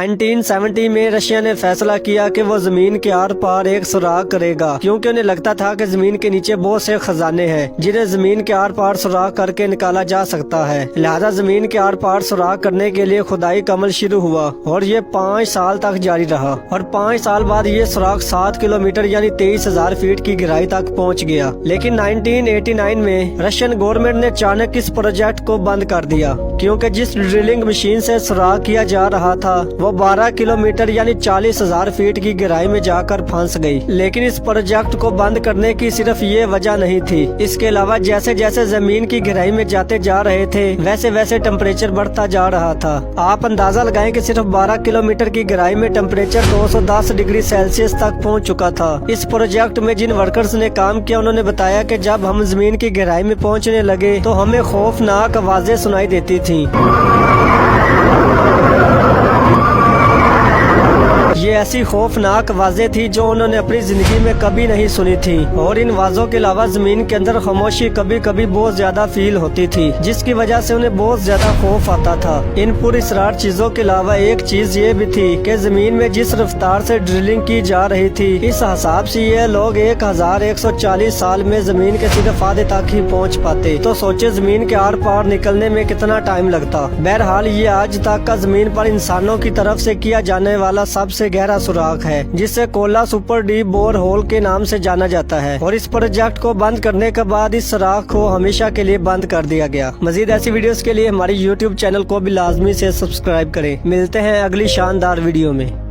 1970 में रशिया ने फैसला किया कि वो जमीन के आर पार एक सुराग करेगा, क्योंकि उन्हें लगता था कि जमीन के नीचे बहुत से खजाने हैं जिन्हें जमीन के आर पार सुराग करके निकाला जा सकता है। लिहाजा जमीन के आर पार सुराग करने के लिए खुदाई का अमल शुरू हुआ और ये 5 साल तक जारी रहा और 5 साल बाद ये सुराग 7 किलोमीटर यानी 23,000 फीट की गहराई तक पहुँच गया। लेकिन 1989 में रशियन गवर्नमेंट ने अचानक इस प्रोजेक्ट को बंद कर दिया, क्योंकि जिस ड्रिलिंग मशीन से सुराग किया जा रहा था वो 12 किलोमीटर यानी 40,000 फीट की गहराई में जाकर फंस गई। लेकिन इस प्रोजेक्ट को बंद करने की सिर्फ ये वजह नहीं थी, इसके अलावा जैसे जैसे जमीन की गहराई में जाते जा रहे थे वैसे वैसे टेम्परेचर बढ़ता जा रहा था। आप अंदाजा लगाएं कि सिर्फ 12 किलोमीटर की गहराई में टेम्परेचर 210 डिग्री सेल्सियस तक पहुंच चुका था। इस प्रोजेक्ट में जिन वर्कर्स ने काम किया उन्होंने बताया कि जब हम जमीन की गहराई में पहुंचने लगे तो हमें खौफनाक आवाजें सुनाई देती थी। ये ऐसी खौफनाक आवाजें थी जो उन्होंने अपनी जिंदगी में कभी नहीं सुनी थी और इन आवाजों के अलावा जमीन के अंदर खामोशी कभी कभी बहुत ज्यादा फील होती थी, जिसकी वजह से उन्हें बहुत ज्यादा खौफ आता था। इन पुरअसरार चीजों के अलावा एक चीज ये भी थी कि जमीन में जिस रफ्तार से ड्रिलिंग की जा रही थी इस हिसाब से ये लोग 1140 साल में जमीन के सिर्फ आधे तक ही पहुँच पाते, तो सोचे जमीन के आर पार निकलने में कितना टाइम लगता। बहरहाल ये आज तक का जमीन पर इंसानों की तरफ से किया जाने वाला सबसे गहरा सुराग है, जिसे Kola super deep bore hole के नाम से जाना जाता है और इस प्रोजेक्ट को बंद करने के बाद इस सुराग को हमेशा के लिए बंद कर दिया गया। मजीद ऐसी वीडियोस के लिए हमारी YouTube चैनल को भी लाजमी से सब्सक्राइब करें। मिलते हैं अगली शानदार वीडियो में।